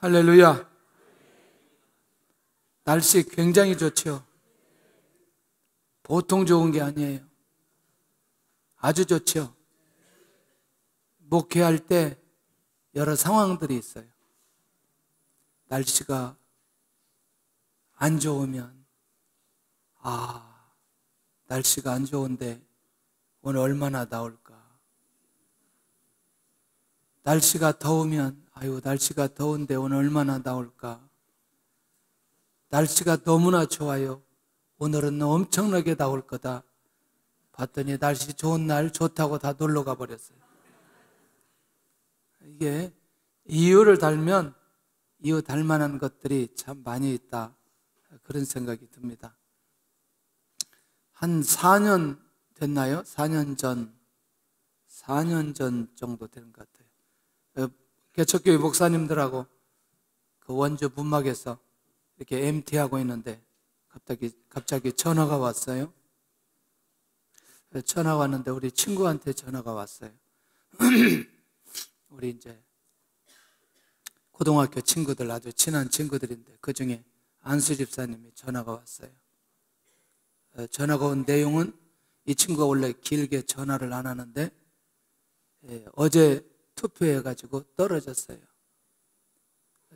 할렐루야. 날씨 굉장히 좋죠. 보통 좋은 게 아니에요. 아주 좋죠. 목회할 때 여러 상황들이 있어요. 날씨가 안 좋으면 날씨가 안 좋은데 오늘 얼마나 나올까. 날씨가 더우면 날씨가 더운데 오늘 얼마나 나올까. 날씨가 너무나 좋아요. 오늘은 엄청나게 나올 거다. 봤더니 날씨 좋은 날 좋다고 다 놀러 가버렸어요. 이게 이유를 달면 이유 달 만한 것들이 참 많이 있다. 그런 생각이 듭니다. 한 4년 됐나요? 4년 전 정도 되는 것 같아요. 개척교회 목사님들하고 그 원주 분막에서 이렇게 MT하고 있는데 갑자기 전화가 왔어요. 전화가 왔는데 우리 친구한테 전화가 왔어요. 우리 이제 고등학교 친구들, 아주 친한 친구들인데 그 중에 안수 집사님이 전화가 왔어요. 전화가 온 내용은 이 친구가 원래 길게 전화를 안 하는데 어제 투표해가지고 떨어졌어요.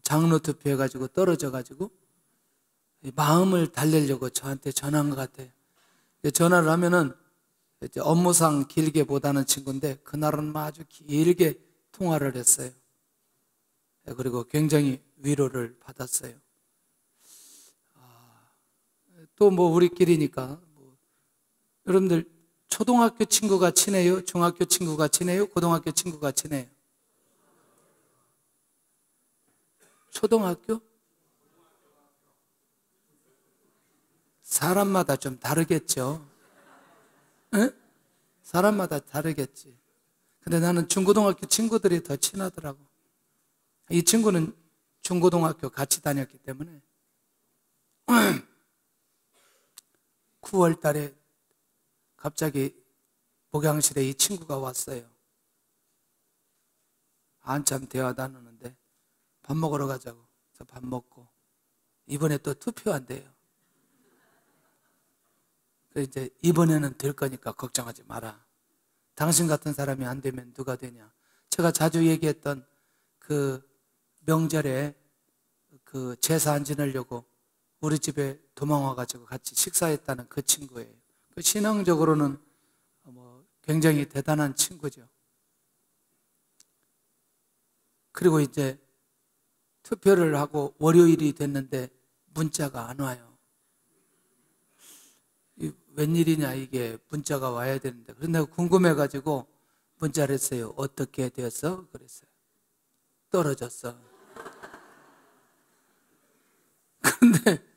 장로 투표해가지고 떨어져가지고 마음을 달래려고 저한테 전화한 것 같아요. 전화를 하면은 이제 업무상 길게 못하는 친구인데 그날은 아주 길게 통화를 했어요. 그리고 굉장히 위로를 받았어요. 또 우리끼리니까 여러분들 초등학교 친구가 친해요? 중학교 친구가 친해요? 고등학교 친구가 친해요? 초등학교? 사람마다 좀 다르겠죠. 에? 사람마다 다르겠지. 근데 나는 중고등학교 친구들이 더 친하더라고. 이 친구는 중고등학교 같이 다녔기 때문에 9월 달에 갑자기 목양실에 이 친구가 왔어요. 한참 대화 나누는데 밥 먹으러 가자고. 그래서 밥 먹고 이번에 또 투표한대요. 그래서 이제 이번에는 될 거니까 걱정하지 마라. 당신 같은 사람이 안 되면 누가 되냐. 제가 자주 얘기했던 그 명절에 그 제사 안 지내려고 우리 집에 도망와가지고 같이 식사했다는 그 친구예요. 그 신앙적으로는 굉장히 대단한 친구죠. 그리고 이제 투표를 하고 월요일이 됐는데 문자가 안 와요. 웬일이냐 이게 문자가 와야 되는데. 그런데 궁금해가지고 문자를 했어요. 어떻게 되었어? 그랬어요. 떨어졌어. 그런데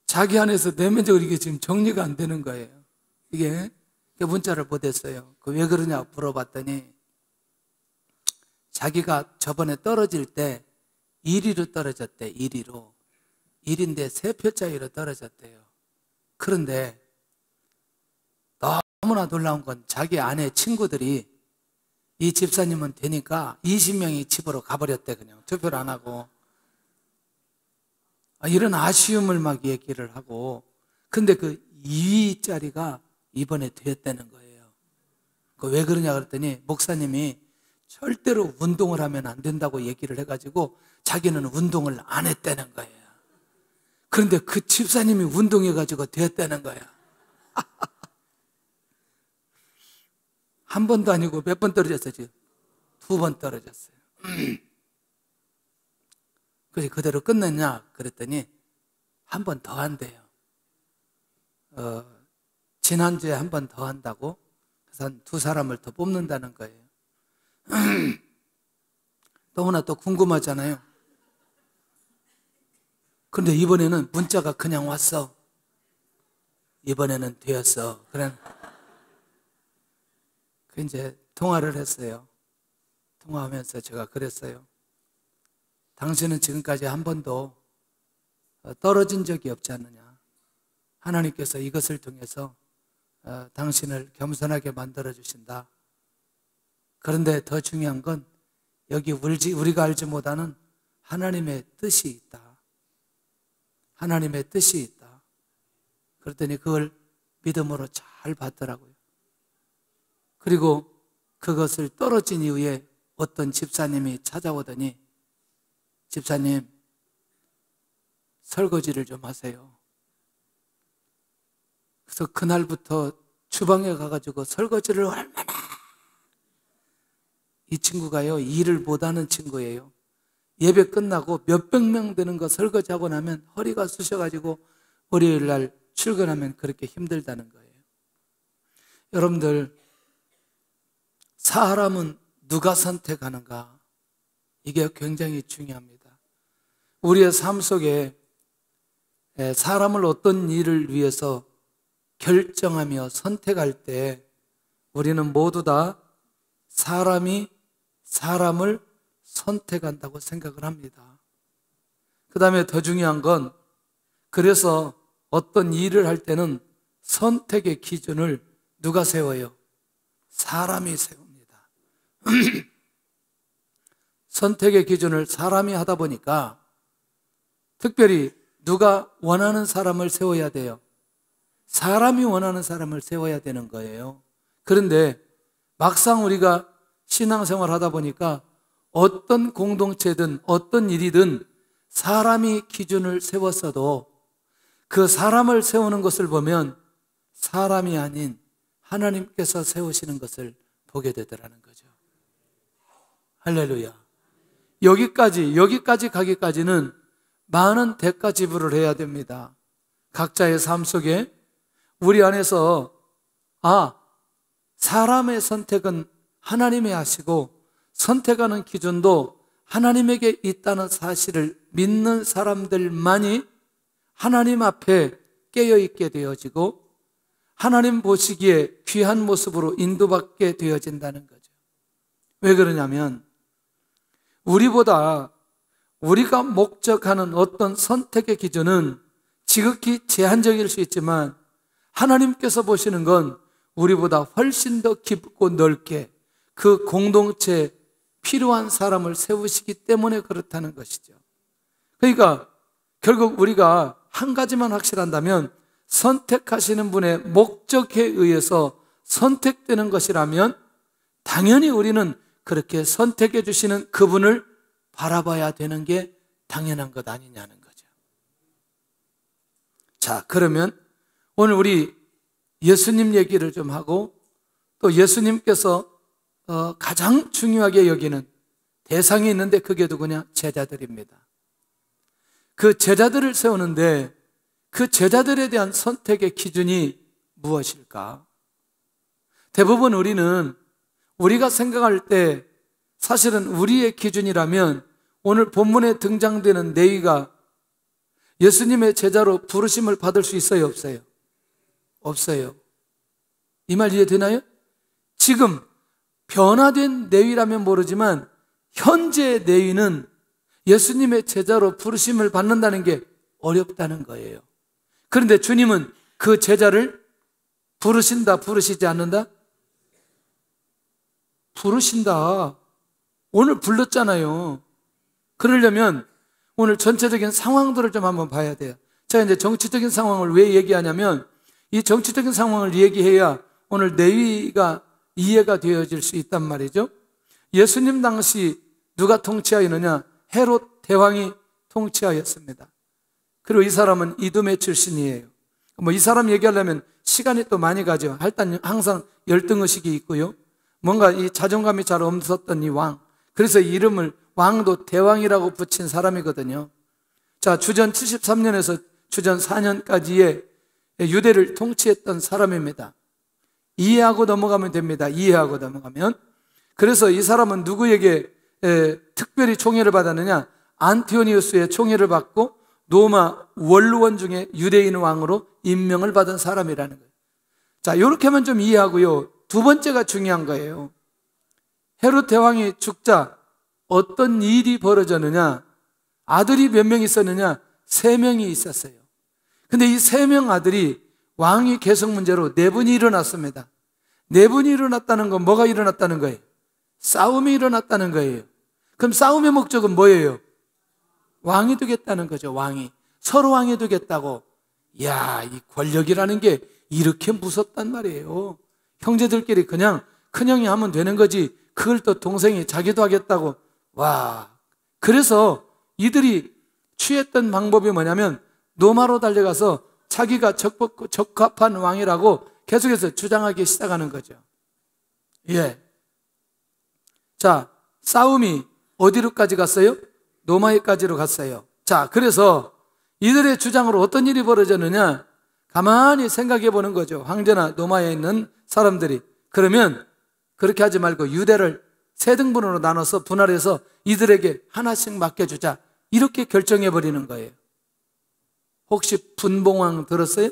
자기 안에서 내면적으로 이게 지금 정리가 안 되는 거예요. 이게 문자를 보냈어요. 왜 그러냐 물어봤더니 자기가 저번에 떨어질 때 1위로 떨어졌대. 1위로. 1인데 3표 차이로 떨어졌대요. 그런데 너무나 놀라운 건 자기 아내 친구들이 이 집사님은 되니까 20명이 집으로 가버렸대. 그냥 투표를 안 하고. 이런 아쉬움을 막 얘기를 하고. 근데 그 2위짜리가 이번에 되었다는 거예요. 왜 그러냐 그랬더니 목사님이 절대로 운동을 하면 안 된다고 얘기를 해가지고 자기는 운동을 안 했다는 거예요. 그런데 그 집사님이 운동해가지고 되었다는 거야. 한 번도 아니고 몇 번 떨어졌어요, 지금? 2번 떨어졌어요. 그래서 그대로 끝냈냐? 그랬더니 한 번 더 한대요. 지난주에 한 번 더 한다고? 그래서 한 2사람을 더 뽑는다는 거예요. 너무나 또 궁금하잖아요. 그런데 이번에는 문자가 그냥 왔어. 이번에는 되었어. 그래. 이제 통화를 했어요. 통화하면서 제가 그랬어요. 당신은 지금까지 한 번도 떨어진 적이 없지 않느냐. 하나님께서 이것을 통해서 당신을 겸손하게 만들어주신다. 그런데 더 중요한 건 여기 우리가 알지 못하는 하나님의 뜻이 있다. 하나님의 뜻이 있다. 그랬더니 그걸 믿음으로 잘 받더라고요. 그리고 그것을 떨어진 이후에 어떤 집사님이 찾아오더니, 집사님, 설거지를 좀 하세요. 그래서 그날부터 주방에 가가지고 설거지를 얼마나, 이 친구가요, 일을 못하는 친구예요. 예배 끝나고 몇백 명 되는 거 설거지하고 나면 허리가 쑤셔가지고 월요일 날 출근하면 그렇게 힘들다는 거예요. 여러분들, 사람은 누가 선택하는가? 이게 굉장히 중요합니다. 우리의 삶 속에 사람을 어떤 일을 위해서 결정하며 선택할 때 우리는 모두 다 사람이 사람을 선택한다고 생각을 합니다. 그 다음에 더 중요한 건, 그래서 어떤 일을 할 때는 선택의 기준을 누가 세워요? 사람이 세웁니다. 선택의 기준을 사람이 하다 보니까 특별히 누가 원하는 사람을 세워야 돼요? 사람이 원하는 사람을 세워야 되는 거예요. 그런데 막상 우리가 신앙생활 하다 보니까 어떤 공동체든 어떤 일이든 사람이 기준을 세웠어도 그 사람을 세우는 것을 보면 사람이 아닌 하나님께서 세우시는 것을 보게 되더라는 거죠. 할렐루야. 여기까지 가기까지는 많은 대가 지불을 해야 됩니다. 각자의 삶 속에 우리 안에서 사람의 선택은 하나님이 하시고 선택하는 기준도 하나님에게 있다는 사실을 믿는 사람들만이 하나님 앞에 깨어있게 되어지고 하나님 보시기에 귀한 모습으로 인도받게 되어진다는 거죠. 왜 그러냐면 우리가 목적하는 어떤 선택의 기준은 지극히 제한적일 수 있지만 하나님께서 보시는 건 우리보다 훨씬 더 깊고 넓게 그 공동체에 필요한 사람을 세우시기 때문에 그렇다는 것이죠. 그러니까 결국 우리가 한 가지만 확실한다면 선택하시는 분의 목적에 의해서 선택되는 것이라면 당연히 우리는 그렇게 선택해 주시는 그분을 바라봐야 되는 게 당연한 것 아니냐는 거죠. 자, 그러면 오늘 우리 예수님 얘기를 좀 하고 또 예수님께서 가장 중요하게 여기는 대상이 있는데 그게 누구냐? 제자들입니다. 그 제자들을 세우는데 그 제자들에 대한 선택의 기준이 무엇일까? 대부분 우리가 생각할 때 사실은 우리의 기준이라면 오늘 본문에 등장되는 네위가 예수님의 제자로 부르심을 받을 수 있어요? 없어요? 없어요. 이 말 이해되나요? 지금 변화된 네위라면 모르지만 현재의 네위는 예수님의 제자로 부르심을 받는다는 게 어렵다는 거예요. 그런데 주님은 그 제자를 부르신다, 부르시지 않는다? 부르신다. 오늘 불렀잖아요. 그러려면 오늘 전체적인 상황들을 좀 한번 봐야 돼요. 제가 이제 정치적인 상황을 왜 얘기하냐면 이 정치적인 상황을 얘기해야 오늘 내위가 이해가 되어질 수 있단 말이죠. 예수님 당시 누가 통치하였느냐? 헤롯 대왕이 통치하였습니다. 그리고 이 사람은 이두메 출신이에요. 이 사람 얘기하려면 시간이 또 많이 가죠. 일단 항상 열등의식이 있고요. 뭔가 이 자존감이 잘 없었던 이 왕. 그래서 이름을 왕도 대왕이라고 붙인 사람이거든요. 자, 주전 73년에서 주전 4년까지의 유대를 통치했던 사람입니다. 이해하고 넘어가면 됩니다. 이해하고 넘어가면. 그래서 이 사람은 누구에게 특별히 총애를 받았느냐? 안티오니우스의 총애를 받고 로마 원루원 중에 유대인 왕으로 임명을 받은 사람이라는 거예요. 자, 이렇게 하면 좀 이해하고요. 두 번째가 중요한 거예요. 헤롯 대왕이 죽자 어떤 일이 벌어졌느냐? 아들이 몇 명 있었느냐? 3명이 있었어요. 근데 이 3명 아들이 왕위 계속 문제로 4분이 일어났습니다. 4분이 일어났다는 건 뭐가 일어났다는 거예요? 싸움이 일어났다는 거예요. 그럼 싸움의 목적은 뭐예요? 왕이 되겠다는 거죠. 왕이. 서로 왕이 되겠다고. 이야, 이 권력이라는 게 이렇게 무섭단 말이에요. 형제들끼리 그냥 큰형이 하면 되는 거지 그걸 또 동생이 자기도 하겠다고. 와, 그래서 이들이 취했던 방법이 뭐냐면 노마로 달려가서 자기가 적합한 왕이라고 계속해서 주장하기 시작하는 거죠. 예. 자, 싸움이 어디로까지 갔어요? 노마에까지로 갔어요. 자, 그래서 이들의 주장으로 어떤 일이 벌어졌느냐? 가만히 생각해 보는 거죠. 황제나 노마에 있는 사람들이. 그러면 그렇게 하지 말고 유대를 세 등분으로 나눠서 분할해서 이들에게 하나씩 맡겨주자. 이렇게 결정해 버리는 거예요. 혹시 분봉왕 들었어요?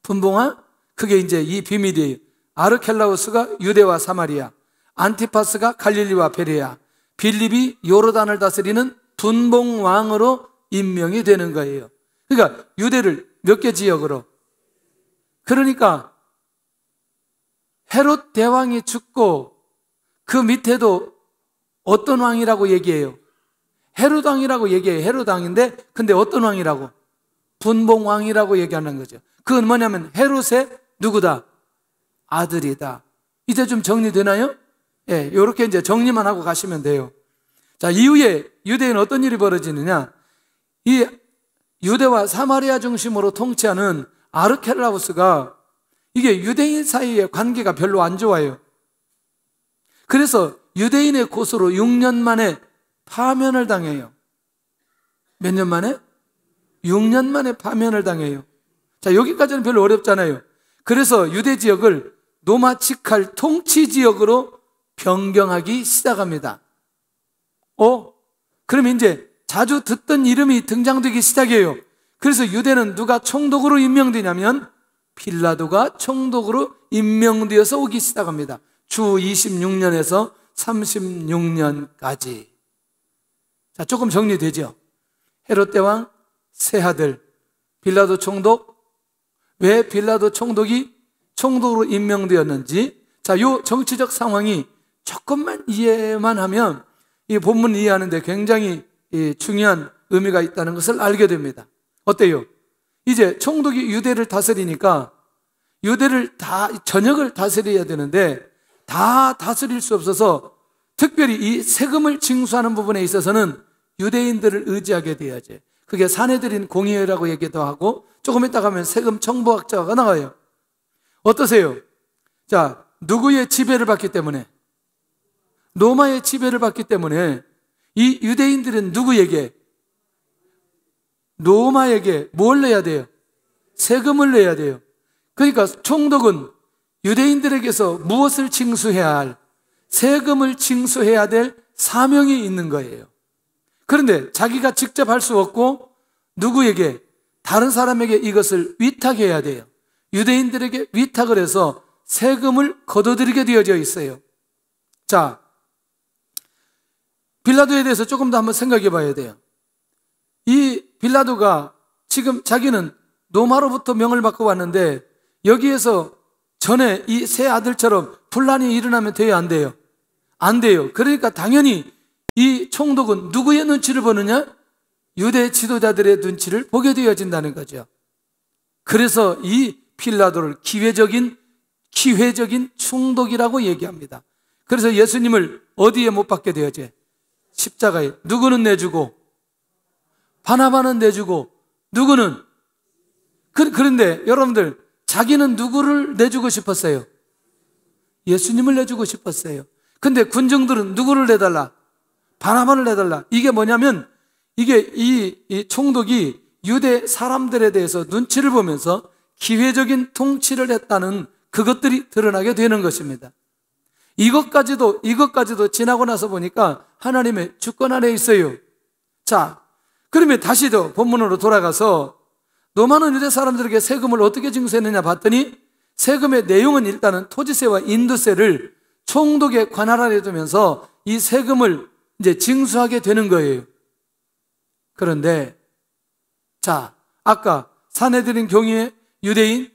분봉왕? 그게 이제 이 비밀이에요. 아르켈라우스가 유대와 사마리아, 안티파스가 갈릴리와 베레아, 빌립이 요르단을 다스리는 분봉왕으로 임명이 되는 거예요. 그러니까 유대를 몇 개 지역으로. 그러니까 헤롯 대왕이 죽고 그 밑에도 어떤 왕이라고 얘기해요? 헤롯 왕이라고 얘기해요. 헤롯 왕인데 근데 어떤 왕이라고? 분봉왕이라고 얘기하는 거죠. 그건 뭐냐면 헤롯의 누구다? 아들이다. 이제 좀 정리되나요? 예, 이렇게 이제 정리만 하고 가시면 돼요. 자, 이후에 유대에는 어떤 일이 벌어지느냐? 이 유대와 사마리아 중심으로 통치하는 아르켈라우스가 이게 유대인 사이의 관계가 별로 안 좋아요. 그래서 유대인의 고소로 6년 만에 파면을 당해요. 몇 년 만에? 6년 만에 파면을 당해요. 자, 여기까지는 별로 어렵잖아요. 그래서 유대 지역을 노마치칼 통치 지역으로 변경하기 시작합니다. 그럼 이제 자주 듣던 이름이 등장되기 시작해요. 그래서 유대는 누가 총독으로 임명되냐면 빌라도가 총독으로 임명되어서 오기 시작합니다. 주 26년에서 36년까지. 자, 조금 정리되죠? 헤롯 대왕, 세 아들, 빌라도 총독. 왜 빌라도 총독이 총독으로 임명되었는지, 자, 요 정치적 상황이 조금만 이해만 하면 이 본문 이해하는데 굉장히 중요한 의미가 있다는 것을 알게 됩니다. 어때요? 이제 총독이 유대를 다스리니까 유대를 다, 전역을 다스려야 되는데 다 다스릴 수 없어서 특별히 이 세금을 징수하는 부분에 있어서는 유대인들을 의지하게 돼야지. 그게 사내들인 공의회라고 얘기도 하고 조금 이따 가면 세금 청부학자가 나와요. 어떠세요? 자, 누구의 지배를 받기 때문에? 로마의 지배를 받기 때문에 이 유대인들은 누구에게? 로마에게 뭘 내야 돼요? 세금을 내야 돼요. 그러니까 총독은 유대인들에게서 무엇을 징수해야 할? 세금을 징수해야 될 사명이 있는 거예요. 그런데 자기가 직접 할 수 없고 누구에게? 다른 사람에게 이것을 위탁해야 돼요. 유대인들에게 위탁을 해서 세금을 거둬들이게 되어져 있어요. 자, 빌라도에 대해서 조금 더 한번 생각해 봐야 돼요. 이 빌라도가 지금 자기는 로마로부터 명을 받고 왔는데 여기에서 전에 이 세 아들처럼 분란이 일어나면 돼요, 안 돼요? 안 돼요. 그러니까 당연히 이 총독은 누구의 눈치를 보느냐? 유대 지도자들의 눈치를 보게 되어진다는 거죠. 그래서 이 빌라도를 기회적인 총독이라고 얘기합니다. 그래서 예수님을 어디에 못 박게 되어져? 십자가에. 누구는 내주고 바나바는 내주고 누구는? 그런데 여러분들 자기는 누구를 내주고 싶었어요? 예수님을 내주고 싶었어요. 근데 군중들은 누구를 내달라? 바나바를 내달라. 이게 뭐냐면 이게 이 총독이 유대 사람들에 대해서 눈치를 보면서 기회적인 통치를 했다는 그것들이 드러나게 되는 것입니다. 이것까지도 지나고 나서 보니까 하나님의 주권 안에 있어요. 자, 그러면 다시 더 본문으로 돌아가서 로마는 유대 사람들에게 세금을 어떻게 징수했느냐 봤더니 세금의 내용은 일단은 토지세와 인도세를 총독의 관할 안에 두면서 이 세금을 이제 징수하게 되는 거예요. 그런데 자, 아까 사내들인 경위에 유대인,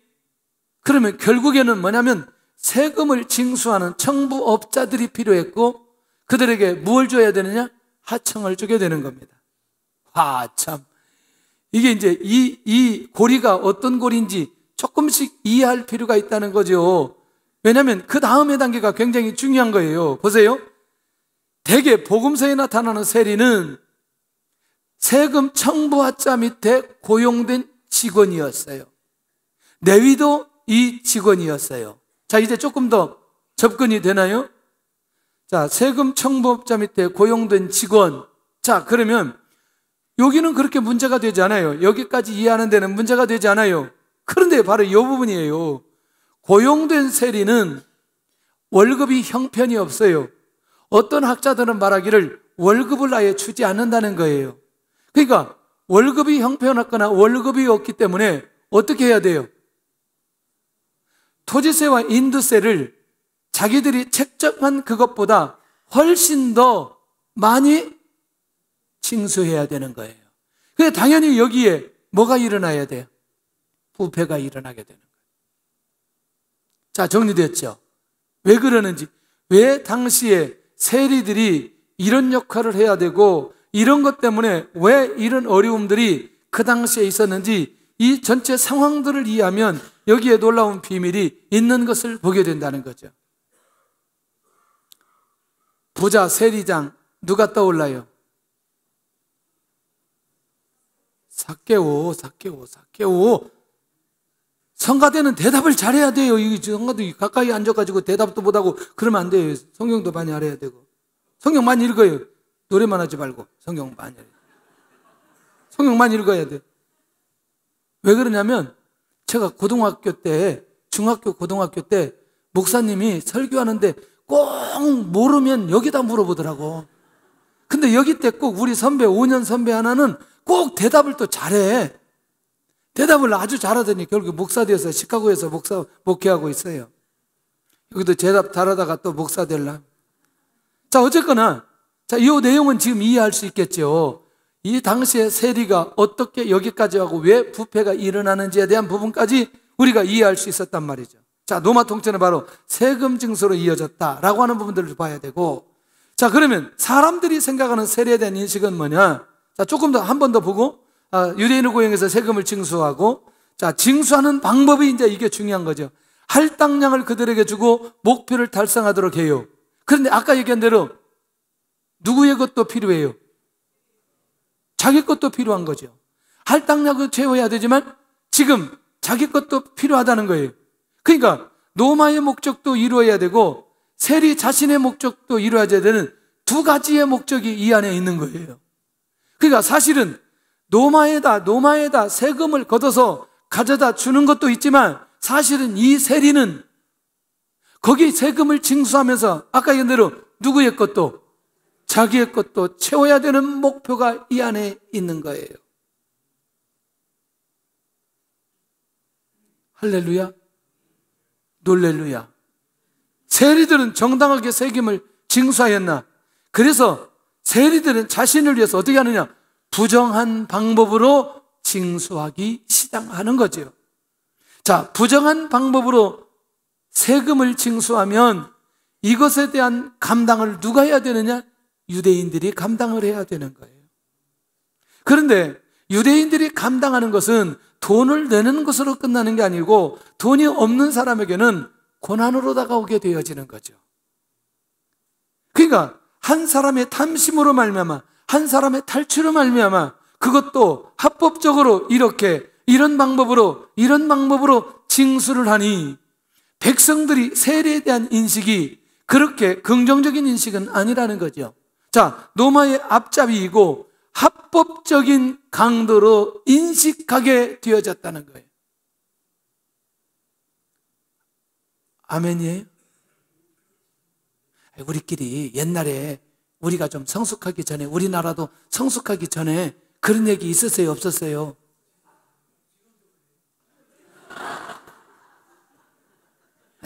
그러면 결국에는 뭐냐면 세금을 징수하는 청부업자들이 필요했고 그들에게 무엇을 줘야 되느냐? 하청을 주게 되는 겁니다. 참. 이게 이제 이 고리가 어떤 고리인지 조금씩 이해할 필요가 있다는 거죠. 왜냐하면 그 다음의 단계가 굉장히 중요한 거예요. 보세요. 대개 복음서에 나타나는 세리는 세금 청부하자 밑에 고용된 직원이었어요. 레위도 이 직원이었어요. 자, 이제 조금 더 접근이 되나요? 자, 세금 청부업자 밑에 고용된 직원. 자, 그러면 여기는 그렇게 문제가 되지 않아요. 여기까지 이해하는 데는 문제가 되지 않아요. 그런데 바로 이 부분이에요. 고용된 세리는 월급이 형편이 없어요. 어떤 학자들은 말하기를 월급을 아예 주지 않는다는 거예요. 그러니까 월급이 형편없거나 월급이 없기 때문에 어떻게 해야 돼요? 토지세와 인두세를 자기들이 책정한 그것보다 훨씬 더 많이 징수해야 되는 거예요. 그래서 당연히 여기에 뭐가 일어나야 돼요? 부패가 일어나게 되는 거예요. 자, 정리됐죠? 왜 그러는지, 왜 당시에 세리들이 이런 역할을 해야 되고 이런 것 때문에 왜 이런 어려움들이 그 당시에 있었는지 이 전체 상황들을 이해하면 여기에 놀라운 비밀이 있는 것을 보게 된다는 거죠. 부자 세리장 누가 떠올라요? 삭개오. 성가대는 대답을 잘해야 돼요. 성가대 가까이 앉아가지고 대답도 못하고 그러면 안 돼요. 성경도 많이 알아야 되고. 성경 많이 읽어요. 노래만 하지 말고 성경 많이 알아요. 성경 많이 읽어야 돼. 왜 그러냐면 제가 고등학교 때, 중학교 고등학교 때 목사님이 설교하는데 꼭 모르면 여기다 물어보더라고. 근데 여기 때 꼭 우리 선배, 5년 선배 하나는 꼭 대답을 또 잘해. 대답을 아주 잘하더니 결국 목사 되어서 시카고에서 목회하고 있어요. 여기도 대답 잘하다가 또 목사 될라. 자, 어쨌거나 자, 이 내용은 지금 이해할 수 있겠죠. 이 당시에 세리가 어떻게 여기까지 하고 왜 부패가 일어나는지에 대한 부분까지 우리가 이해할 수 있었단 말이죠. 자, 로마 통치는 바로 세금 징수로 이어졌다라고 하는 부분들을 봐야 되고, 자, 그러면 사람들이 생각하는 세리에 대한 인식은 뭐냐? 자, 조금 더 한 번 더 보고, 유대인을 고용해서 세금을 징수하고, 자, 징수하는 방법이 이제 이게 중요한 거죠. 할당량을 그들에게 주고 목표를 달성하도록 해요. 그런데 아까 얘기한 대로 누구의 것도 필요해요? 자기 것도 필요한 거죠. 할당량을 채워야 되지만 지금 자기 것도 필요하다는 거예요. 그러니까 노마의 목적도 이루어야 되고 세리 자신의 목적도 이루어야 되는 두 가지의 목적이 이 안에 있는 거예요. 그러니까 사실은 노마에다 세금을 걷어서 가져다 주는 것도 있지만 사실은 이 세리는 거기 세금을 징수하면서 아까 얘기한 대로 누구의 것도 자기의 것도 채워야 되는 목표가 이 안에 있는 거예요. 할렐루야, 놀렐루야. 세리들은 정당하게 세금을 징수하였나? 그래서 세리들은 자신을 위해서 어떻게 하느냐? 부정한 방법으로 징수하기 시작하는 거죠. 자, 부정한 방법으로 세금을 징수하면 이것에 대한 감당을 누가 해야 되느냐? 유대인들이 감당을 해야 되는 거예요. 그런데 유대인들이 감당하는 것은 돈을 내는 것으로 끝나는 게 아니고 돈이 없는 사람에게는 고난으로 다가오게 되어지는 거죠. 그러니까 한 사람의 탐심으로 말미암아, 한 사람의 탈취로 말미암아 그것도 합법적으로 이런 방법으로 징수를 하니 백성들이 세리에 대한 인식이 그렇게 긍정적인 인식은 아니라는 거죠. 자, 노마의 앞잡이이고 합법적인 강도로 인식하게 되어졌다는 거예요. 아멘이에요? 우리끼리 옛날에 우리가 좀 성숙하기 전에, 우리나라도 성숙하기 전에 그런 얘기 있었어요, 없었어요?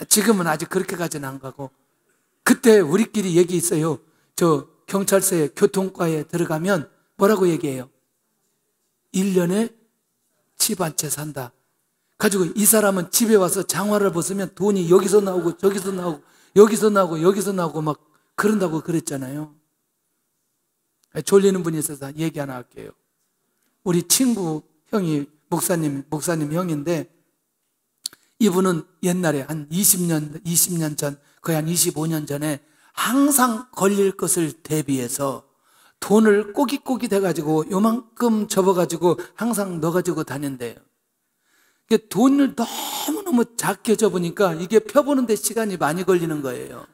지금은 아직 그렇게까지는 안 가고, 그때 우리끼리 얘기 있어요. 저 경찰서에 교통과에 들어가면 뭐라고 얘기해요? 1년에 집 한 채 산다. 가지고 이 사람은 집에 와서 장화를 벗으면 돈이 여기서 나오고 저기서 나오고 여기서 나오고 여기서 나오고 막 그런다고 그랬잖아요. 졸리는 분이 있어서 얘기 하나 할게요. 우리 친구 형이 목사님 형인데, 이분은 옛날에 한 20년 전, 거의 한 25년 전에 항상 걸릴 것을 대비해서 돈을 꼬깃꼬깃 해가지고 요만큼 접어가지고 항상 넣어가지고 다닌대요. 이게 돈을 너무너무 작게 접으니까 이게 펴보는데 시간이 많이 걸리는 거예요.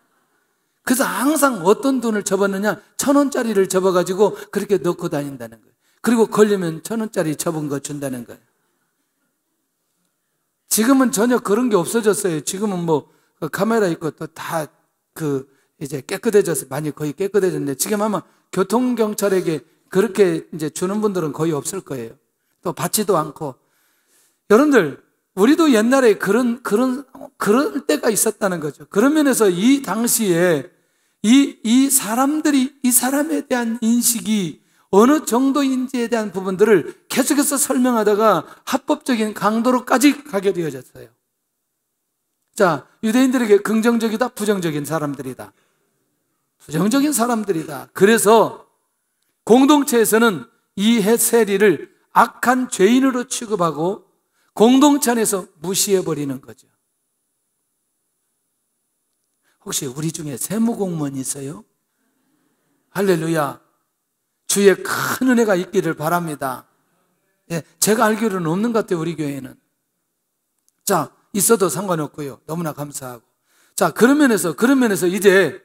그래서 항상 어떤 돈을 접었느냐, 1,000원짜리를 접어가지고 그렇게 넣고 다닌다는 거예요. 그리고 걸리면 1,000원짜리 접은 거 준다는 거예요. 지금은 전혀 그런 게 없어졌어요. 지금은 뭐 카메라 있고 또 다 이제 깨끗해졌어요. 많이 거의 깨끗해졌는데, 지금 아마 교통경찰에게 그렇게 이제 주는 분들은 거의 없을 거예요. 또 받지도 않고. 여러분들, 우리도 옛날에 그런 때가 있었다는 거죠. 그런 면에서 이 당시에 이 사람들이, 이 사람에 대한 인식이 어느 정도인지에 대한 부분들을 계속해서 설명하다가 합법적인 강도로까지 가게 되어졌어요. 자, 유대인들에게 긍정적이다, 부정적인 사람들이다. 부정적인 사람들이다. 그래서 공동체에서는 이 세리를 악한 죄인으로 취급하고 공동체 안에서 무시해버리는 거죠. 혹시 우리 중에 세무공무원 있어요? 할렐루야. 주의 큰 은혜가 있기를 바랍니다. 예, 제가 알기로는 없는 것 같아요, 우리 교회는. 자, 있어도 상관없고요. 너무나 감사하고. 자, 그런 면에서 이제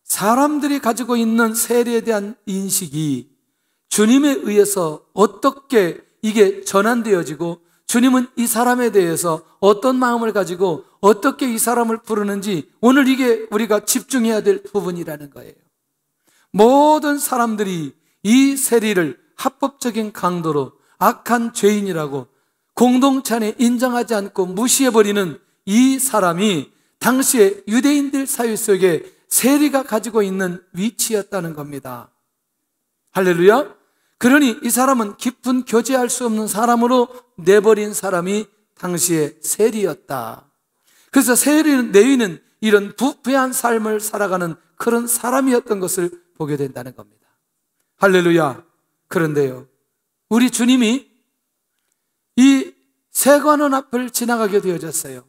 사람들이 가지고 있는 세리에 대한 인식이 주님에 의해서 어떻게 이게 전환되어지고, 주님은 이 사람에 대해서 어떤 마음을 가지고 어떻게 이 사람을 부르는지, 오늘 이게 우리가 집중해야 될 부분이라는 거예요. 모든 사람들이 이 세리를 합법적인 강도로 악한 죄인이라고 공동체 안에 인정하지 않고 무시해버리는 이 사람이 당시에 유대인들 사회 속에 세리가 가지고 있는 위치였다는 겁니다. 할렐루야. 그러니 이 사람은 깊은 교제할 수 없는 사람으로 내버린 사람이 당시에 세리였다. 그래서 레위는 이런 부패한 삶을 살아가는 그런 사람이었던 것을 보게 된다는 겁니다. 할렐루야. 그런데요, 우리 주님이 이 세관원 앞을 지나가게 되어졌어요.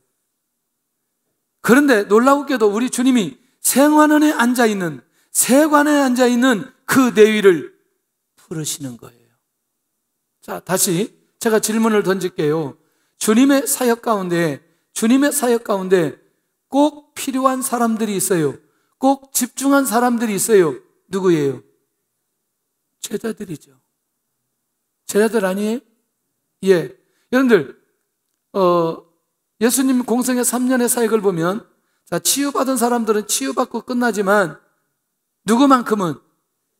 그런데 놀라우게도 우리 주님이 세관원에 앉아있는 그 레위를 부르시는 거예요. 자, 다시 제가 질문을 던질게요. 주님의 사역 가운데 꼭 필요한 사람들이 있어요. 꼭 집중한 사람들이 있어요. 누구예요? 제자들이죠. 제자들 아니에요? 예. 여러분들, 예수님 공생의 3년의 사역을 보면, 자, 치유받은 사람들은 치유받고 끝나지만, 누구만큼은,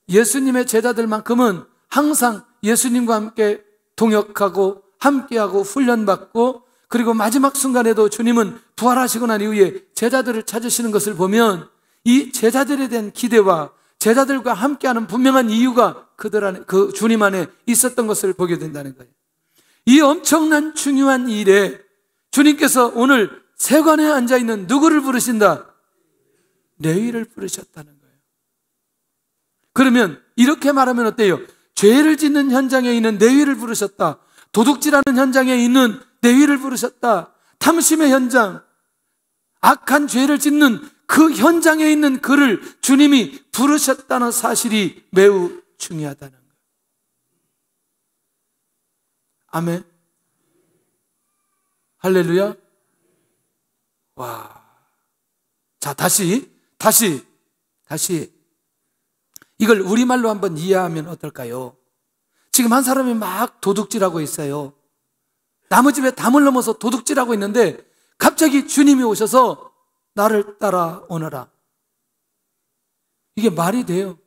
예수님의 제자들만큼은 항상 예수님과 함께 동역하고 함께하고 훈련받고, 그리고 마지막 순간에도 주님은 부활하시고 난 이후에 제자들을 찾으시는 것을 보면, 이 제자들에 대한 기대와 제자들과 함께하는 분명한 이유가 그 주님 안에 있었던 것을 보게 된다는 거예요. 이 엄청난 중요한 일에 주님께서 오늘 세관에 앉아있는 누구를 부르신다? 레위를 부르셨다는 거예요. 그러면 이렇게 말하면 어때요? 죄를 짓는 현장에 있는 레위를 부르셨다. 도둑질하는 현장에 있는 레위를 부르셨다. 탐심의 현장, 악한 죄를 짓는 그 현장에 있는 그를 주님이 부르셨다는 사실이 매우 중요하다는 거예요. 아멘. 할렐루야. 와. 자, 다시 이걸 우리말로 한번 이해하면 어떨까요? 지금 한 사람이 막 도둑질하고 있어요. 남의 집에 담을 넘어서 도둑질하고 있는데 갑자기 주님이 오셔서 나를 따라오너라. 이게 말이 돼요?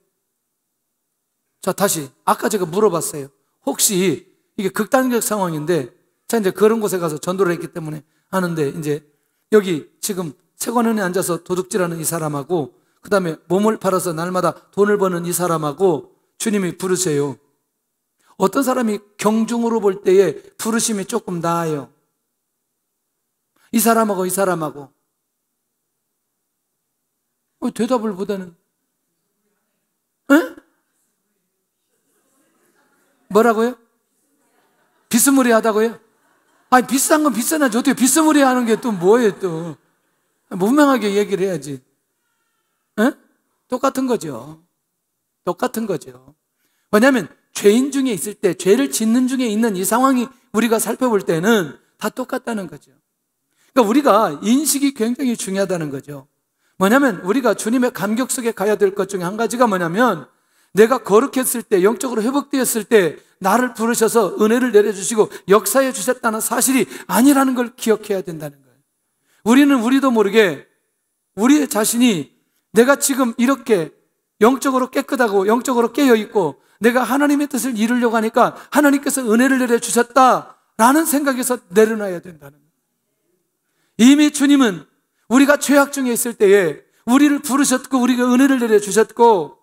자, 다시 아까 제가 물어봤어요. 혹시 이게 극단적 상황인데, 자, 이제 그런 곳에 가서 전도를 했기 때문에 아는데, 이제 여기 지금 세관원에 앉아서 도둑질하는 이 사람하고, 그 다음에 몸을 팔아서 날마다 돈을 버는 이 사람하고 주님이 부르세요. 어떤 사람이 경중으로 볼 때에 부르심이 조금 나아요? 이 사람하고 이 사람하고. 대답을 못하는. 에? 뭐라고요? 비스무리하다고요? 아니, 비싼 건 비싸나지. 어떻게 비스무리하는 게 또 뭐예요, 또. 분명하게 얘기를 해야지. 에? 똑같은 거죠. 똑같은 거죠. 왜냐하면 죄인 중에 있을 때, 죄를 짓는 중에 있는 이 상황이 우리가 살펴볼 때는 다 똑같다는 거죠. 그러니까 우리가 인식이 굉장히 중요하다는 거죠. 뭐냐면 우리가 주님의 감격 속에 가야 될 것 중에 한 가지가 뭐냐면, 내가 거룩했을 때, 영적으로 회복되었을 때 나를 부르셔서 은혜를 내려주시고 역사해 주셨다는 사실이 아니라는 걸 기억해야 된다는 거예요. 우리도 모르게 우리의 자신이 내가 지금 이렇게 영적으로 깨끗하고 영적으로 깨어있고 내가 하나님의 뜻을 이루려고 하니까 하나님께서 은혜를 내려주셨다라는 생각에서 내려놔야 된다는 거예요. 이미 주님은 우리가 죄악 중에 있을 때에 우리를 부르셨고 우리가 은혜를 내려주셨고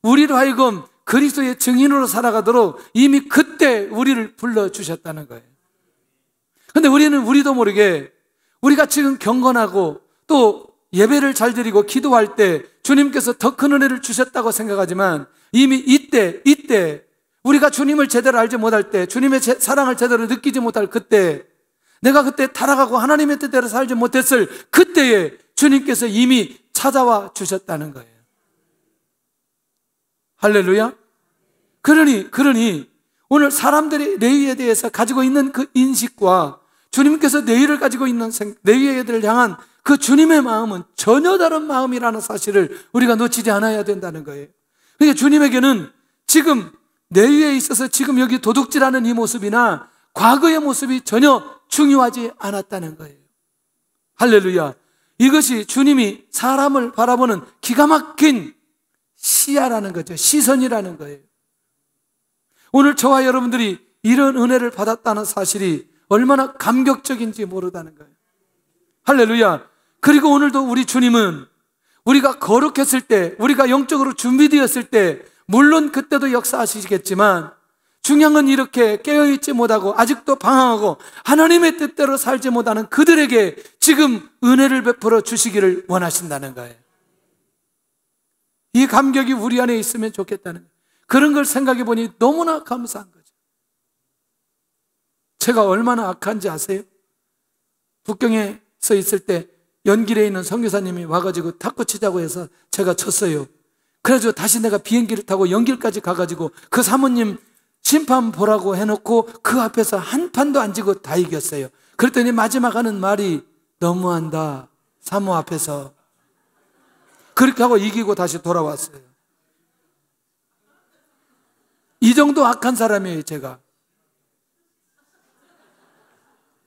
우리로 하여금 그리스도의 증인으로 살아가도록 이미 그때 우리를 불러주셨다는 거예요. 그런데 우리도 모르게 우리가 지금 경건하고 또 예배를 잘 드리고 기도할 때 주님께서 더 큰 은혜를 주셨다고 생각하지만 이미 이때 우리가 주님을 제대로 알지 못할 때, 주님의 사랑을 제대로 느끼지 못할 그때, 내가 그때 타락하고 하나님의 뜻대로 살지 못했을 그때에 주님께서 이미 찾아와 주셨다는 거예요. 할렐루야. 그러니 오늘 사람들이 레위에 대해서 가지고 있는 그 인식과 주님께서 레위를 가지고 있는 레위에들을 향한 그 주님의 마음은 전혀 다른 마음이라는 사실을 우리가 놓치지 않아야 된다는 거예요. 그러니까 주님에게는 지금 레위에 있어서 지금 여기 도둑질하는 이 모습이나 과거의 모습이 전혀 중요하지 않았다는 거예요. 할렐루야. 이것이 주님이 사람을 바라보는 기가 막힌 시야라는 거죠. 시선이라는 거예요. 오늘 저와 여러분들이 이런 은혜를 받았다는 사실이 얼마나 감격적인지 모르다는 거예요. 할렐루야. 그리고 오늘도 우리 주님은 우리가 거룩했을 때, 우리가 영적으로 준비되었을 때, 물론 그때도 역사하시겠지만 중요한 건 이렇게 깨어있지 못하고 아직도 방황하고 하나님의 뜻대로 살지 못하는 그들에게 지금 은혜를 베풀어 주시기를 원하신다는 거예요. 이 감격이 우리 안에 있으면 좋겠다는 거예요. 그런 걸 생각해 보니 너무나 감사한 거죠. 제가 얼마나 악한지 아세요? 북경에서 있을 때 연길에 있는 선교사님이 와가지고 탁구 치자고 해서 제가 쳤어요. 그래가지고 다시 내가 비행기를 타고 연길까지 가가지고 그 사모님 심판 보라고 해놓고 그 앞에서 한 판도 안 지고 다 이겼어요. 그랬더니 마지막 하는 말이 너무한다. 사모 앞에서. 그렇게 하고 이기고 다시 돌아왔어요. 이 정도 악한 사람이에요, 제가.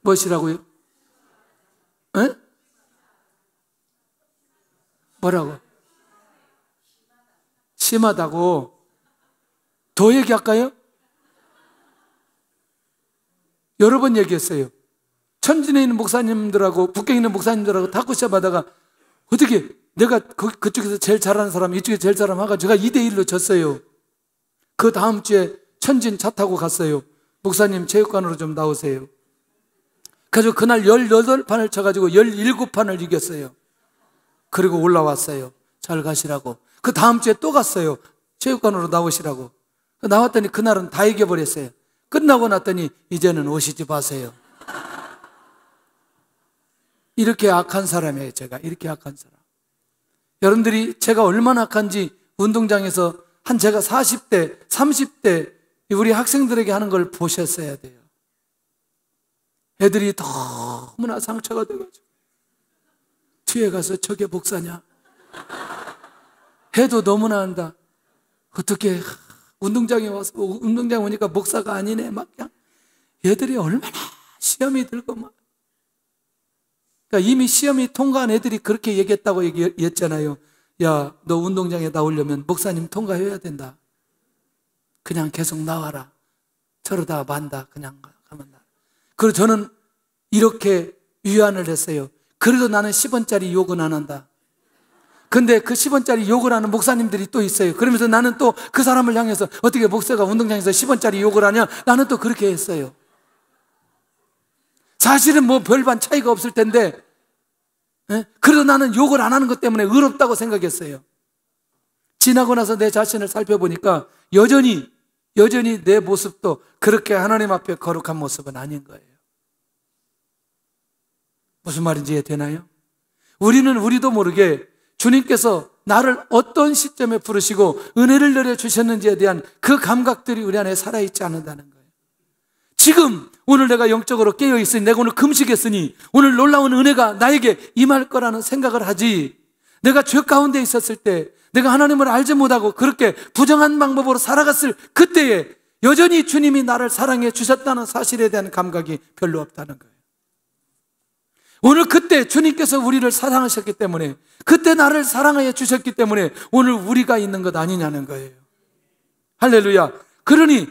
무엇이라고요? 에? 뭐라고? 심하다고? 더 얘기할까요? 여러 번 얘기했어요. 천진에 있는 목사님들하고 북경에 있는 목사님들하고 탁구 시합 하다가 어떻게 내가 그쪽에서 제일 잘하는 사람, 이쪽에 제일 잘하는 사람 제가 2대1로 졌어요. 그 다음 주에 천진 차 타고 갔어요. 목사님 체육관으로 좀 나오세요. 그래서 그날 18판을 쳐가지고 17판을 이겼어요. 그리고 올라왔어요. 잘 가시라고. 그 다음 주에 또 갔어요. 체육관으로 나오시라고. 나왔더니 그날은 다 이겨버렸어요. 끝나고 났더니 이제는 오시지 마세요. 이렇게 악한 사람이에요, 제가. 이렇게 악한 사람. 여러분들이 제가 얼마나 악한지 운동장에서 한 제가 40대, 30대 우리 학생들에게 하는 걸 보셨어야 돼요. 애들이 너무나 상처가 돼가지고 뒤에 가서 저게 목사냐? 해도 너무나 한다. 어떻게 운동장에 와서 운동장 오니까 목사가 아니네. 막 그냥 애들이 얼마나 시험이 들고 막. 그러니까 이미 시험이 통과한 애들이 그렇게 얘기했다고 얘기했잖아요. 야, 너 운동장에 나오려면 목사님 통과해야 된다. 그냥 계속 나와라. 저러다 만다. 그냥 가면 나. 그리고 저는 이렇게 위안을 했어요. 그래도 나는 10원짜리 욕은 안 한다. 근데 그 10원짜리 욕을 하는 목사님들이 또 있어요. 그러면서 나는 또 그 사람을 향해서 어떻게 목사가 운동장에서 10원짜리 욕을 하냐? 나는 또 그렇게 했어요. 사실은 뭐 별반 차이가 없을 텐데, 그래도 나는 욕을 안 하는 것 때문에 의롭다고 생각했어요. 지나고 나서 내 자신을 살펴보니까 여전히 여전히 내 모습도 그렇게 하나님 앞에 거룩한 모습은 아닌 거예요. 무슨 말인지 이해되나요? 우리도 모르게 주님께서 나를 어떤 시점에 부르시고 은혜를 내려주셨는지에 대한 그 감각들이 우리 안에 살아있지 않는다는 거예요. 지금 오늘 내가 영적으로 깨어있으니, 내가 오늘 금식했으니 오늘 놀라운 은혜가 나에게 임할 거라는 생각을 하지, 내가 죄 가운데 있었을 때, 내가 하나님을 알지 못하고 그렇게 부정한 방법으로 살아갔을 그때에 여전히 주님이 나를 사랑해 주셨다는 사실에 대한 감각이 별로 없다는 거예요. 오늘 그때 주님께서 우리를 사랑하셨기 때문에, 그때 나를 사랑하여 주셨기 때문에 오늘 우리가 있는 것 아니냐는 거예요. 할렐루야. 그러니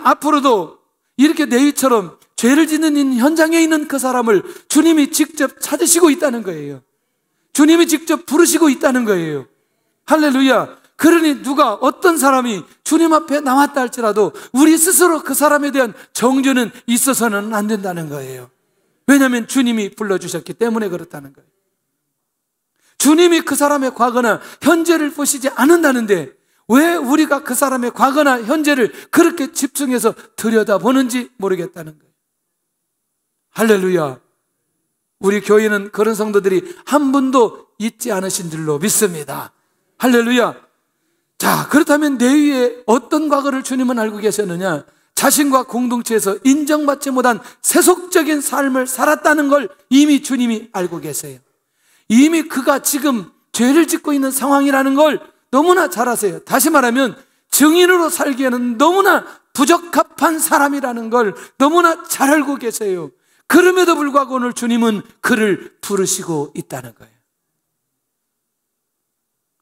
앞으로도 이렇게 내위처럼 죄를 짓는 현장에 있는 그 사람을 주님이 직접 찾으시고 있다는 거예요. 주님이 직접 부르시고 있다는 거예요. 할렐루야. 그러니 누가, 어떤 사람이 주님 앞에 나왔다 할지라도 우리 스스로 그 사람에 대한 정죄는 있어서는 안 된다는 거예요. 왜냐하면 주님이 불러주셨기 때문에 그렇다는 거예요. 주님이 그 사람의 과거나 현재를 보시지 않는다는데 왜 우리가 그 사람의 과거나 현재를 그렇게 집중해서 들여다보는지 모르겠다는 거예요. 할렐루야. 우리 교회는 그런 성도들이 한 분도 있지 않으신 줄로 믿습니다. 할렐루야. 자, 그렇다면 내 위에 어떤 과거를 주님은 알고 계셨느냐? 자신과 공동체에서 인정받지 못한 세속적인 삶을 살았다는 걸 이미 주님이 알고 계세요. 이미 그가 지금 죄를 짓고 있는 상황이라는 걸 너무나 잘 아세요. 다시 말하면 증인으로 살기에는 너무나 부적합한 사람이라는 걸 너무나 잘 알고 계세요. 그럼에도 불구하고 오늘 주님은 그를 부르시고 있다는 거예요.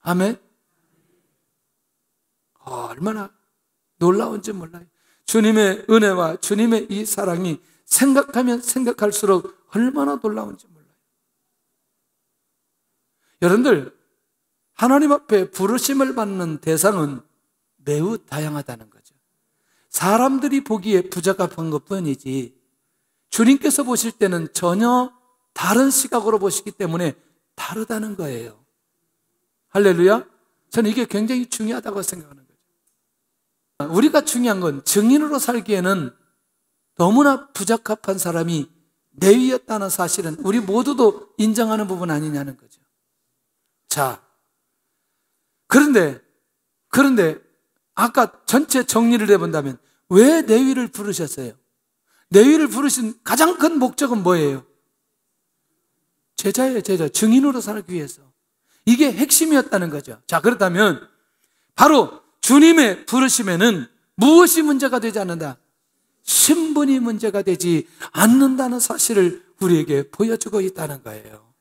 아멘. 얼마나 놀라운지 몰라요. 주님의 은혜와 주님의 이 사랑이 생각하면 생각할수록 얼마나 놀라운지 몰라요. 여러분들, 하나님 앞에 부르심을 받는 대상은 매우 다양하다는 거죠. 사람들이 보기에 부적합한 것뿐이지 주님께서 보실 때는 전혀 다른 시각으로 보시기 때문에 다르다는 거예요. 할렐루야. 저는 이게 굉장히 중요하다고 생각하는 거예요. 우리가 중요한 건 증인으로 살기에는 너무나 부적합한 사람이 내 위였다는 사실은 우리 모두도 인정하는 부분 아니냐는 거죠. 자, 그런데 아까 전체 정리를 해본다면 왜 내 위를 부르셨어요? 내 위를 부르신 가장 큰 목적은 뭐예요? 제자예요, 제자. 증인으로 살기 위해서. 이게 핵심이었다는 거죠. 자, 그렇다면 바로 주님의 부르심에는 무엇이 문제가 되지 않는다? 신분이 문제가 되지 않는다는 사실을 우리에게 보여주고 있다는 거예요.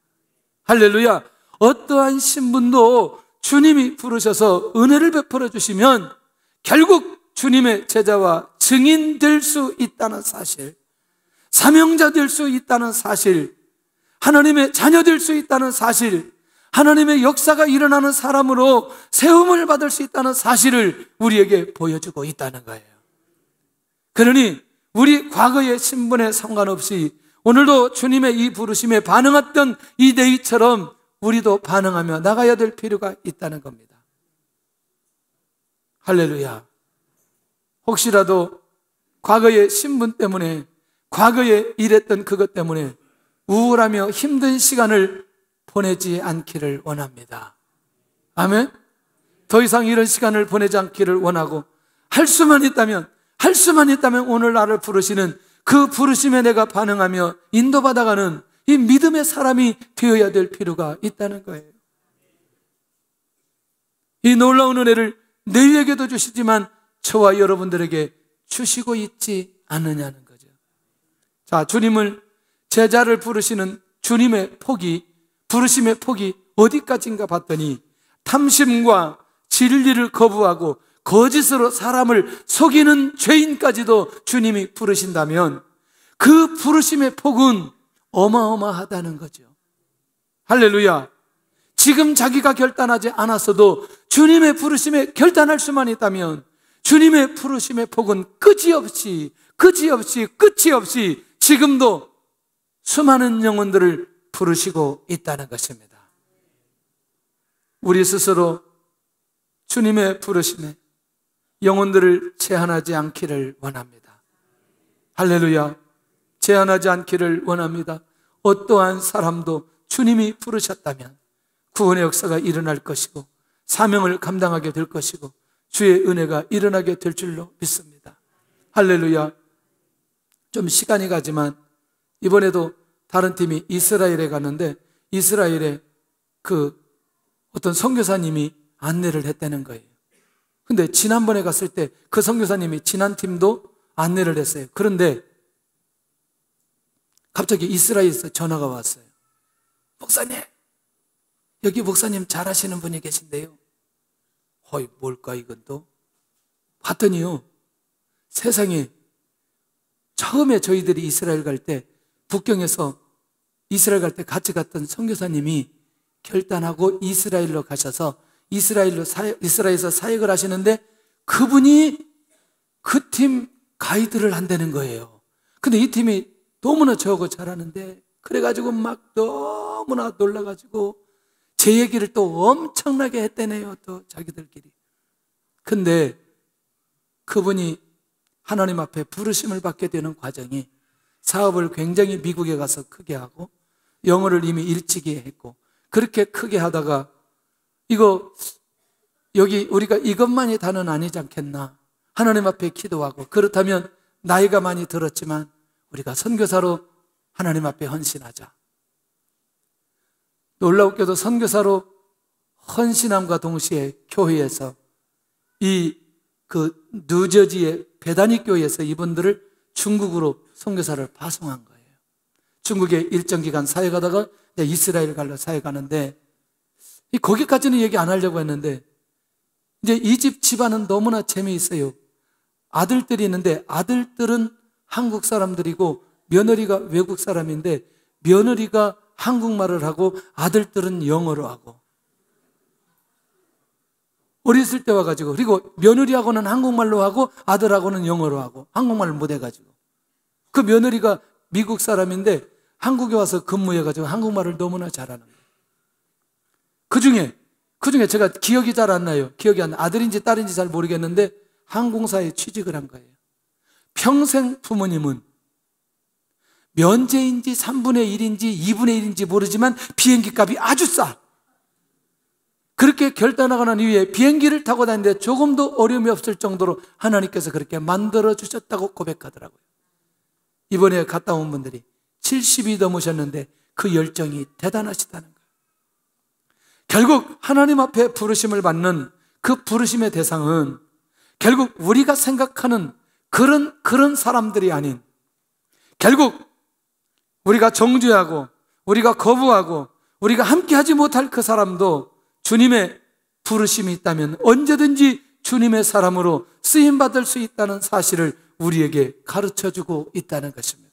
할렐루야. 어떠한 신분도 주님이 부르셔서 은혜를 베풀어 주시면 결국 주님의 제자와 증인 될 수 있다는 사실, 사명자 될 수 있다는 사실, 하나님의 자녀 될 수 있다는 사실, 하나님의 역사가 일어나는 사람으로 세움을 받을 수 있다는 사실을 우리에게 보여주고 있다는 거예요. 그러니 우리 과거의 신분에 상관없이 오늘도 주님의 이 부르심에 반응했던 이 데이처럼 우리도 반응하며 나가야 될 필요가 있다는 겁니다. 할렐루야. 혹시라도 과거의 신분 때문에, 과거에 일했던 그것 때문에 우울하며 힘든 시간을 보내지 않기를 원합니다. 아멘. 더 이상 이런 시간을 보내지 않기를 원하고 할 수만 있다면 오늘 나를 부르시는 그 부르심에 내가 반응하며 인도받아가는 이 믿음의 사람이 되어야 될 필요가 있다는 거예요. 이 놀라운 은혜를 너희에게도 주시지만 저와 여러분들에게 주시고 있지 않느냐는 거죠. 자, 주님을 제자를 부르시는 주님의 폭이, 부르심의 폭이 어디까지인가 봤더니 탐심과 진리를 거부하고 거짓으로 사람을 속이는 죄인까지도 주님이 부르신다면 그 부르심의 폭은 어마어마하다는 거죠. 할렐루야. 지금 자기가 결단하지 않았어도 주님의 부르심에 결단할 수만 있다면 주님의 부르심의 폭은 끝이 없이 지금도 수많은 영혼들을 부르시고 있다는 것입니다. 우리 스스로 주님의 부르심에 영혼들을 제한하지 않기를 원합니다. 할렐루야. 제한하지 않기를 원합니다. 어떠한 사람도 주님이 부르셨다면 구원의 역사가 일어날 것이고 사명을 감당하게 될 것이고 주의 은혜가 일어나게 될 줄로 믿습니다. 할렐루야. 좀 시간이 가지만 이번에도 다른 팀이 이스라엘에 갔는데 이스라엘에 어떤 선교사님이 안내를 했다는 거예요. 근데 지난번에 갔을 때 그 선교사님이 지난 팀도 안내를 했어요. 그런데 갑자기 이스라엘에서 전화가 왔어요. 목사님, 여기 목사님 잘하시는 분이 계신데요. 어이, 뭘까 이건 또? 봤더니요, 세상에 처음에 저희들이 이스라엘 갈 때 북경에서 이스라엘 갈 때 같이 갔던 선교사님이 결단하고 이스라엘로 가셔서 이스라엘에서 사역을 하시는데 그분이 그 팀 가이드를 한다는 거예요. 근데 이 팀이 너무나 저하고 잘하는데 그래가지고 막 너무나 놀라가지고 제 얘기를 또 엄청나게 했대네요. 또 자기들끼리. 근데 그분이 하나님 앞에 부르심을 받게 되는 과정이 사업을 굉장히 미국에 가서 크게 하고 영어를 이미 일찍이 했고 그렇게 크게 하다가 여기 우리가 이것만이 다는 아니지 않겠나. 하나님 앞에 기도하고 그렇다면 나이가 많이 들었지만 우리가 선교사로 하나님 앞에 헌신하자. 놀라웠게도 선교사로 헌신함과 동시에 교회에서 뉴저지의 베다니 교회에서 이분들을 중국으로 선교사를 파송한 거예요. 중국에 일정 기간 사역하다가 이스라엘 갈로 사역하는데 거기까지는 얘기 안 하려고 했는데 이제 이 집 집안은 너무나 재미있어요. 아들들이 있는데 아들들은 한국 사람들이고 며느리가 외국 사람인데 며느리가 한국말을 하고 아들들은 영어로 하고 어렸을 때 와가지고 그리고 며느리하고는 한국말로 하고 아들하고는 영어로 하고 한국말을 못해가지고 그 며느리가 미국 사람인데 한국에 와서 근무해가지고 한국말을 너무나 잘하는 거예요. 그 중에 제가 기억이 잘 안 나요. 기억이 안 나. 아들인지 딸인지 잘 모르겠는데 항공사에 취직을 한 거예요. 평생 부모님은 면제인지 3분의 1인지 2분의 1인지 모르지만 비행기 값이 아주 싸. 그렇게 결단하고 난 이후에 비행기를 타고 다니는데 조금도 어려움이 없을 정도로 하나님께서 그렇게 만들어 주셨다고 고백하더라고요. 이번에 갔다 온 분들이 70이 넘으셨는데 그 열정이 대단하시다는 거예요. 결국 하나님 앞에 부르심을 받는 그 부르심의 대상은 결국 우리가 생각하는 그런 사람들이 아닌 결국 우리가 정죄하고 우리가 거부하고 우리가 함께 하지 못할 그 사람도 주님의 부르심이 있다면 언제든지 주님의 사람으로 쓰임받을 수 있다는 사실을 우리에게 가르쳐주고 있다는 것입니다.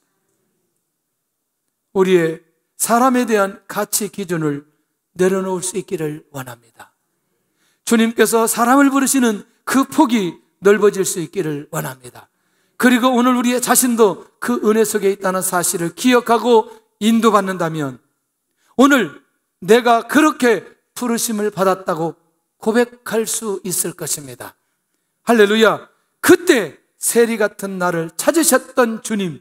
우리의 사람에 대한 가치 기준을 내려놓을 수 있기를 원합니다. 주님께서 사람을 부르시는 그 폭이 넓어질 수 있기를 원합니다. 그리고 오늘 우리의 자신도 그 은혜 속에 있다는 사실을 기억하고 인도받는다면 오늘 내가 그렇게 부르심을 받았다고 고백할 수 있을 것입니다. 할렐루야. 그때 세리 같은 나를 찾으셨던 주님,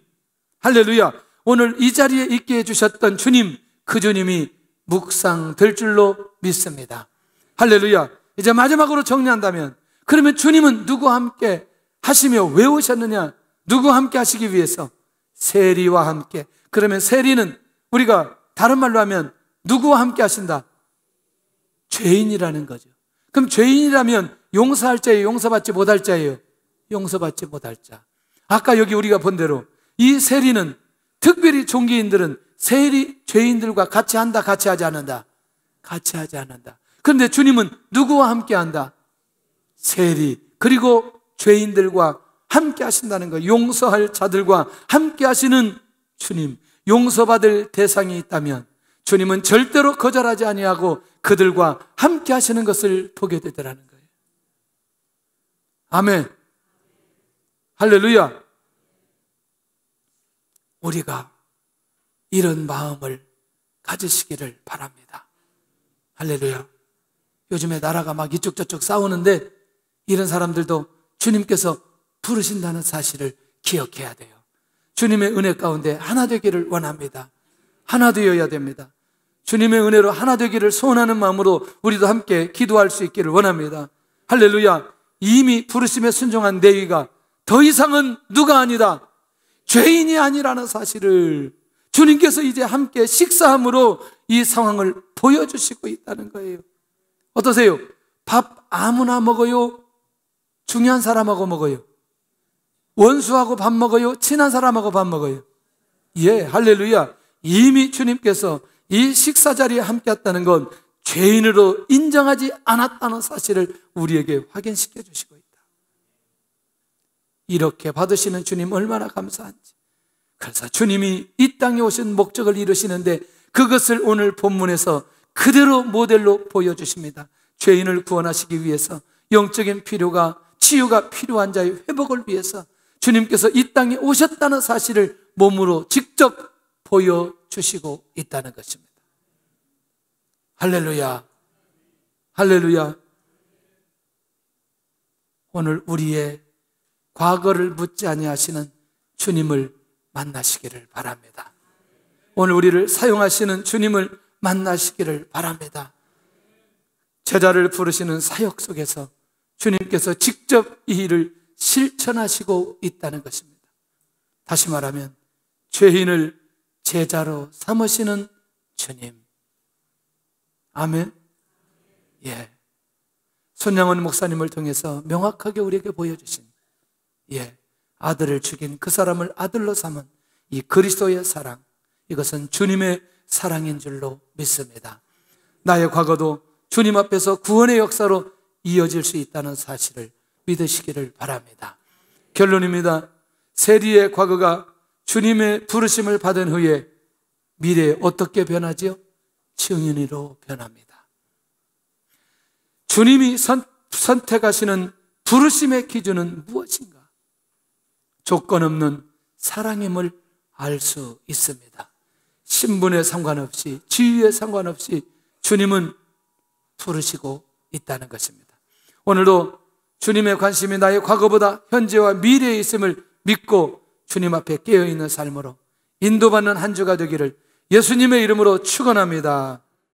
할렐루야. 오늘 이 자리에 있게 해주셨던 주님, 그 주님이 묵상될 줄로 믿습니다. 할렐루야. 이제 마지막으로 정리한다면 그러면 주님은 누구와 함께 하시며 왜 오셨느냐? 누구와 함께 하시기 위해서? 세리와 함께. 그러면 세리는 우리가 다른 말로 하면 누구와 함께 하신다? 죄인이라는 거죠. 그럼 죄인이라면 용서할 자예요? 용서받지 못할 자예요? 용서받지 못할 자. 아까 여기 우리가 본 대로 이 세리는 특별히 종교인들은 세리 죄인들과 같이 한다, 같이 하지 않는다? 같이 하지 않는다. 그런데 주님은 누구와 함께 한다? 세리 그리고 죄인들과 함께 하신다는 것. 용서할 자들과 함께 하시는 주님. 용서받을 대상이 있다면 주님은 절대로 거절하지 아니하고 그들과 함께 하시는 것을 보게 되더라는 거예요. 아멘. 할렐루야. 우리가 이런 마음을 가지시기를 바랍니다. 할렐루야. 요즘에 나라가 막 이쪽 저쪽 싸우는데 이런 사람들도 주님께서 부르신다는 사실을 기억해야 돼요. 주님의 은혜 가운데 하나 되기를 원합니다. 하나 되어야 됩니다. 주님의 은혜로 하나 되기를 소원하는 마음으로 우리도 함께 기도할 수 있기를 원합니다. 할렐루야. 이미 부르심에 순종한 레위가 더 이상은 누가 아니다, 죄인이 아니라는 사실을 주님께서 이제 함께 식사함으로 이 상황을 보여주시고 있다는 거예요. 어떠세요? 밥 아무나 먹어요? 중요한 사람하고 먹어요? 원수하고 밥 먹어요? 친한 사람하고 밥 먹어요? 예, 할렐루야. 이미 주님께서 이 식사 자리에 함께 했다는 건 죄인으로 인정하지 않았다는 사실을 우리에게 확인시켜 주시고 있다. 이렇게 받으시는 주님 얼마나 감사한지. 그래서 주님이 이 땅에 오신 목적을 이루시는데 그것을 오늘 본문에서 그대로 모델로 보여주십니다. 죄인을 구원하시기 위해서, 영적인 필요가, 치유가 필요한 자의 회복을 위해서 주님께서 이 땅에 오셨다는 사실을 몸으로 직접 보여주시고 있다는 것입니다. 할렐루야. 할렐루야. 오늘 우리의 과거를 묻지 아니하시는 주님을 만나시기를 바랍니다. 오늘 우리를 사용하시는 주님을 만나시기를 바랍니다. 제자를 부르시는 사역 속에서 주님께서 직접 이 일을 실천하시고 있다는 것입니다. 다시 말하면 죄인을 제자로 삼으시는 주님. 아멘. 예. 손양원 목사님을 통해서 명확하게 우리에게 보여주신, 예, 아들을 죽인 그 사람을 아들로 삼은 이 그리스도의 사랑, 이것은 주님의 사랑인 줄로 믿습니다. 나의 과거도 주님 앞에서 구원의 역사로 이어질 수 있다는 사실을 믿으시기를 바랍니다. 결론입니다. 세리의 과거가 주님의 부르심을 받은 후에 미래에 어떻게 변하지요? 증인으로 변합니다. 주님이 선택하시는 부르심의 기준은 무엇인가? 조건 없는 사랑임을 알 수 있습니다. 신분에 상관없이, 지위에 상관없이 주님은 부르시고 있다는 것입니다. 오늘도 주님의 관심이 나의 과거보다 현재와 미래에 있음을 믿고 주님 앞에 깨어있는 삶으로 인도받는 한 주가 되기를 예수님의 이름으로 축원합니다.